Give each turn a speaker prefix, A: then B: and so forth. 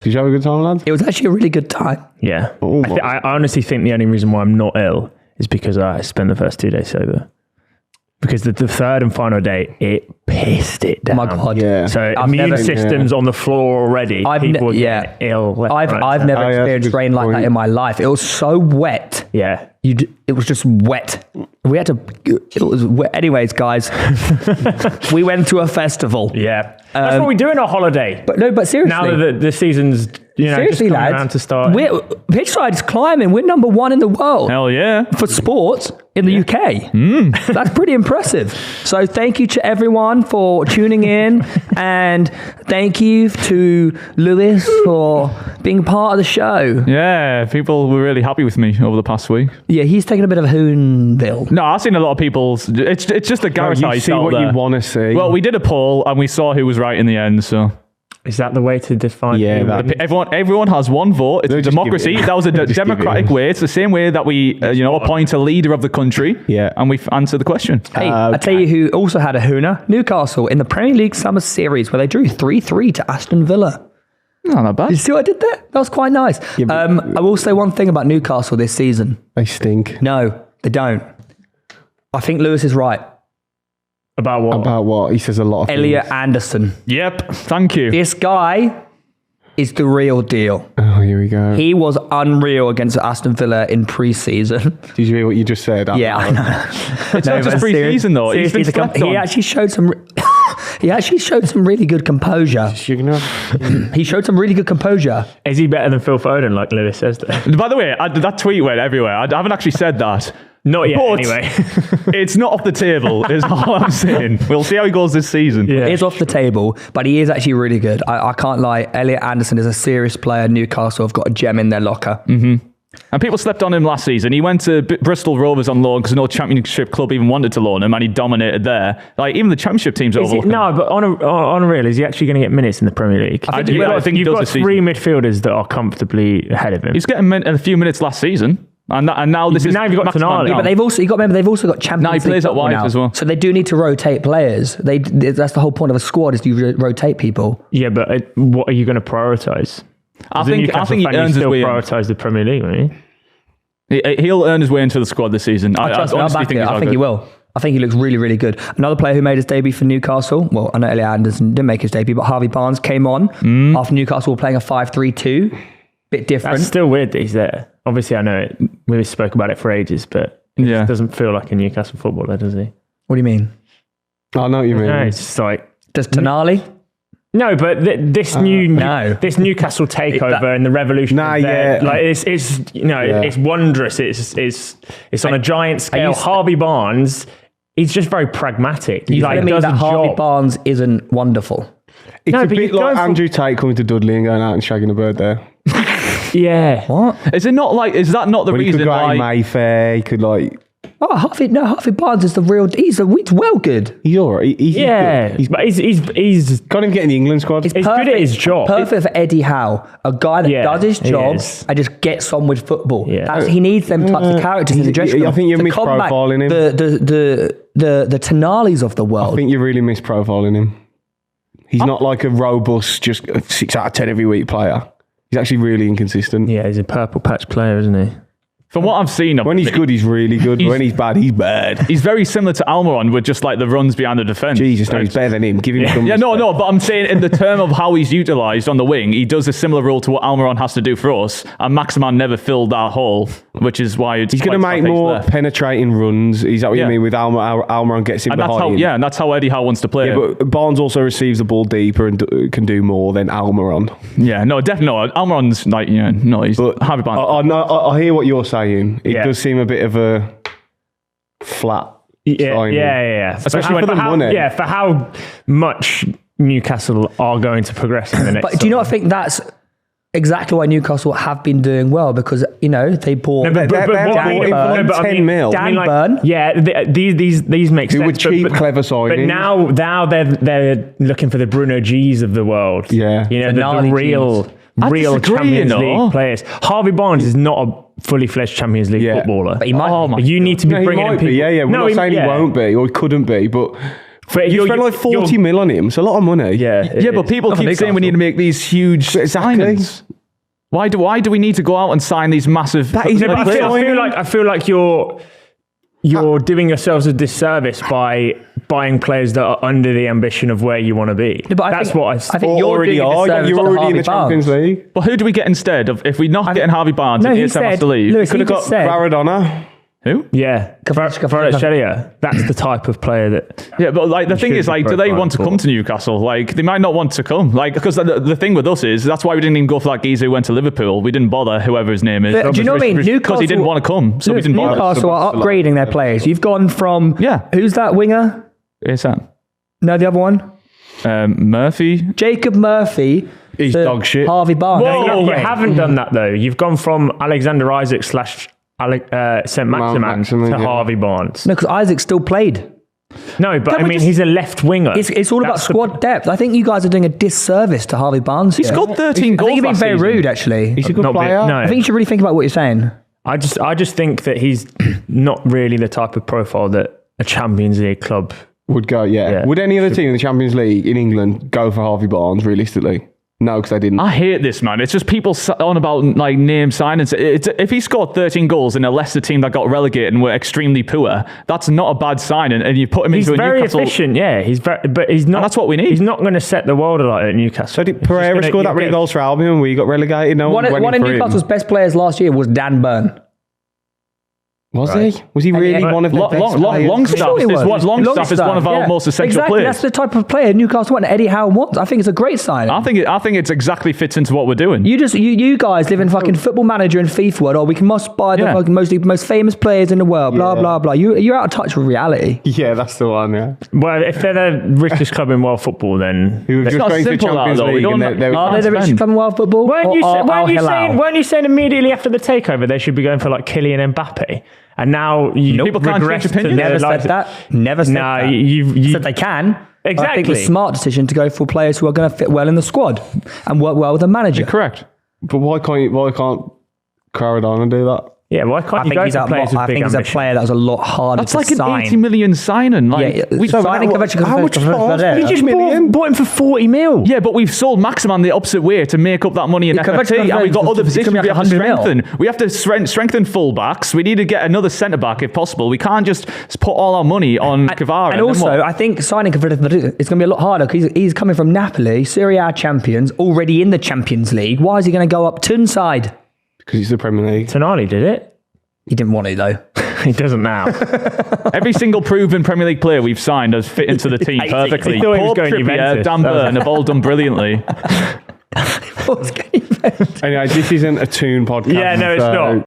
A: Did you have a good time, lads?
B: It was actually a really good time.
C: Yeah.
A: Oh,
C: I honestly think the only reason why I'm not ill is because I spent the first 2 days sober. Because the third and final day, it pissed it down.
B: Oh my God.
A: Yeah.
C: So
B: I've
C: immune
B: never-
C: systems on the floor already. People were getting ill. left,
B: I've
C: right,
B: never
A: that's a
B: experienced
A: good
B: rain like that
A: point.
B: in my life. It was so wet.
C: Yeah.
B: It was just wet. We had to. It was wet. Anyways, guys, we went to a festival.
C: Yeah. That's what we do on our holiday.
B: But seriously,
C: Now that the season's
B: seriously,
C: just coming
B: lads,
C: around to start.
B: Pitchside's climbing. We're number 1 in the world.
D: Hell yeah.
B: For sports in the UK. That's pretty impressive. So thank you to everyone for tuning in, and thank you to Lewis for being part of the show.
D: Yeah, people were really happy with me over the past week.
B: Yeah, he's taken a bit of a Hoonville.
D: No, I've seen a lot of people's... It's just the Garratt
A: You see what you want to see.
D: Well, we did a poll and we saw who was right in the end, so...
C: Is that the way to define?
A: Yeah,
D: Everyone has one vote. It's a democracy. That was a democratic way. It's the same way that we, appoint a leader of the country.
A: Yeah.
D: And we've answered the question.
B: Hey, I tell you who also had a hooner, Newcastle, in the Premier League Summer Series, where they drew 3-3 to Aston Villa.
D: No, not bad.
B: You see what I did there? That was quite nice.
A: Yeah, but-
B: I will say one thing about Newcastle this season.
A: They stink.
B: No, they don't. I think Lewis is right.
C: About what?
A: About what? He says a lot of
B: Elliot
A: things.
B: Anderson.
D: Yep. Thank you.
B: This guy is the real deal.
A: Oh, here we go.
B: He was unreal against Aston Villa in pre-season.
A: Did you hear what you just said?
B: Yeah, I know.
D: It's not just pre-season, though. He's been slept on.
B: He actually showed some... He actually showed some really good composure. He showed some really good composure.
C: Is he better than Phil Foden, like Lewis says there?
D: By the way, that tweet went everywhere. I haven't actually said that.
C: Not yet,
D: But
C: anyway.
D: It's not off the table, is all I'm saying. We'll see how he goes this season.
C: Yeah.
B: He is off the table, but he is actually really good. I can't lie. Elliot Anderson is a serious player. Newcastle have got a gem in their locker.
D: And people slept on him last season. He went to Bristol Rovers on loan because no championship club even wanted to loan him, and he dominated there. Like, even the championship teams are overlooking him.
C: No, but on a real, is he actually going to get minutes in the Premier League?
D: I think he
C: You've
D: does
C: got
D: this
C: 3 midfielders that are comfortably ahead of him.
D: He's getting a few minutes last season. And now this is...
C: Now you've got
D: Maximin
C: Tonali.
D: down.
B: But they've also got Champions
D: Now he
B: League
D: plays out
B: football
D: wide
B: now.
D: as well.
B: So they do need to rotate players. That's the whole point of a squad, is you rotate people.
C: Yeah, but what are you going to prioritise?
D: I think he earns his way in.
C: Prioritise the Premier League, won't he?
D: He'll earn his way into the squad this season. I honestly think
B: I think he will. I think he looks really, really good. Another player who made his debut for Newcastle, well, I know Elliot Anderson didn't make his debut, but Harvey Barnes came on after Newcastle were playing a 5-3-2. Bit different.
C: That's still weird that he's there. Obviously, I know it. We spoke about it for ages, but it doesn't feel like a Newcastle footballer, does he?
B: What do you mean?
A: I know what you mean.
C: No, it's just like...
B: Does Tonali?
C: No, but this Newcastle takeover and the revolution. Like it's wondrous. It's on a giant scale. Harvey Barnes, he's just very pragmatic.
B: You telling me that Harvey Barnes isn't wonderful?
A: It's a bit like Andrew Tate coming to Dudley and going out and shagging a bird there.
C: Yeah.
B: What?
D: Is that not the
A: He
D: reason
A: could go out
D: why...
A: in Mayfair, he could like...
B: Oh, Harvey Barnes is the real... He's well good.
A: He's all right. He's good.
C: He's
A: Got him getting the England squad.
C: He's good at his job.
B: Perfect for Eddie Howe. A guy that does his job
C: is.
B: and just gets on with football.
C: Yeah.
B: He needs them types of characters in the dressing room.
A: I think you're
B: to combat
A: misprofiling him.
B: The Tonalis of the world.
A: I think you're really misprofiling him. He's not like a robust, just 6 out of 10 every week player. He's actually really inconsistent.
C: Yeah, he's a purple patch player, isn't he?
D: From what I've seen of
A: When he's good, he's really good. When he's bad, he's bad.
D: He's very similar to Almiron with just like the runs behind the defence.
A: Jesus, no, he's better than him. Give him some
D: Yeah,
A: respect.
D: no, but I'm saying in the term of how he's utilised on the wing, he does a similar role to what Almiron has to do for us, and Maximin never filled that hole, which is why
A: He's going to make more penetrating runs. Is that what you mean with Almiron gets in behind?
D: And that's how Eddie Howe wants to play.
A: Yeah, but Barnes also receives the ball deeper and can do more than Almiron.
D: Yeah, no, definitely not. Almiron's like, no, he's Harvey Barnes.
A: I hear what you're saying. It does seem a bit of a flat signing.
C: Yeah.
A: Especially for the money.
C: Yeah, for how much Newcastle are going to progress in the next.
B: But do you not think that's exactly why Newcastle have been doing well? Because, they bought...
A: They're bought him for 10 mil.
B: Dan Burn.
C: Yeah, these make sense.
A: Who were cheap, clever signings.
C: But now they're looking for the Bruno G's of the world.
A: Yeah.
C: The real Champions League players. Harvey Barnes is not a fully fledged Champions League footballer.
B: But he might be.
C: You need to be bringing in people.
A: We're not saying he won't be or he couldn't be, but You spent like 40 mil on him. It's a lot of money.
C: Yeah,
D: but people keep saying we need to make these huge signings. Why do we need to go out and sign these massive?
C: I feel like you're doing yourselves a disservice by buying players that are under the ambition of where you want to be.
B: No, I think you're already
A: You're already in the Champions League.
D: But who do we get instead of if we're not getting Harvey Barnes?
B: No,
D: and
B: he
D: ESM has
B: said.
D: to leave?
B: Lewis,
A: Could have got Garratt.
D: Who?
C: Yeah, Kvaratskhelia. That's the type of player that.
D: Yeah, but like the thing is, like, do they want to come to Newcastle? Like, they might not want to come. Like, because the thing with us is that's why we didn't even go for that geezer who went to Liverpool. We didn't bother whoever his name is.
B: Do you know what I mean?
D: Because
B: Newcastle,
D: he didn't want to come, so we didn't bother.
B: Newcastle are upgrading their players. You've gone from who's that winger?
D: ESM.
B: No, the other one.
D: Murphy.
B: Jacob Murphy.
A: He's dog shit.
B: Harvey Barnes.
C: Whoa, you haven't done that though. You've gone from Alexander Isaac / St. Maximin to Harvey Barnes.
B: No, because Isaac still played.
C: No, but I mean, he's a left winger.
B: It's all about squad depth. I think you guys are doing a disservice to Harvey Barnes.
D: He scored 13 goals.
B: I think you're being very
D: season.
B: rude, actually.
A: He's a good player.
C: No,
B: I think you should really think about what you're saying.
C: I just think that he's not really the type of profile that a Champions League club
A: would go. Yeah. Would any other team in the Champions League in England go for Harvey Barnes realistically? No, because they didn't.
D: I hate this, man. It's just people on about like name signings. If he scored 13 goals in a Leicester team that got relegated and were extremely poor, that's not a bad signing. And you put him into a Newcastle.
C: He's very efficient, yeah. But he's not.
D: And that's what we need.
C: He's not going to set the world alight at Newcastle.
A: So did Pereira score that many goals for Albion when we got relegated? No
B: one of Newcastle's best players last year was Dan Burn.
A: Was he? Was he really one of the best players?
D: Longstaff is one of our most essential players.
B: That's the type of player Newcastle want. Eddie Howe wants. I think it's a great signing.
D: I think it's exactly fits into what we're doing.
B: You guys live in fucking Football Manager and FIFA world. We must buy the fucking most famous players in the world. Blah blah blah. You're out of touch with reality.
A: Yeah, that's the one. Yeah.
C: Well, if they're the richest club in world football, then
D: it's not simple that though.
B: Are they the richest club in world football?
C: Weren't you saying immediately after the takeover they should be going for like Kylian Mbappe? And now
D: people can't change opinion.
B: Never said that. Never said that. You said they can.
C: Exactly.
B: I think it's a smart decision to go for players who are going to fit well in the squad and work well with the manager.
D: You're correct.
A: But why can't Caradona do that?
C: Yeah, why can't you go for players with big ambition?
B: He's a player that was a lot harder to sign.
D: That's like an 80 million signing.
B: Signing
A: how much
C: You just bought him for 40 mil.
D: Yeah, but we've sold Maximan the opposite way to make up that money in FFP, and we've got other positions we have to strengthen. We have to strengthen full-backs. We need to get another centre-back if possible. We can't just put all our money on Kvara.
B: And also, I think signing Kvara is going to be a lot harder because he's coming from Napoli, Serie A champions, already in the Champions League. Why is he going to go up Turnside?
A: Because he's the Premier League.
C: Tonali did it.
B: He didn't want it though.
C: He doesn't now.
D: Every single proven Premier League player we've signed has fit into the team perfectly.
C: He thought he was going Juventus.
D: Dan Burn have all done brilliantly.
A: Anyway, this isn't a Toon podcast.
C: Yeah, no, it's not.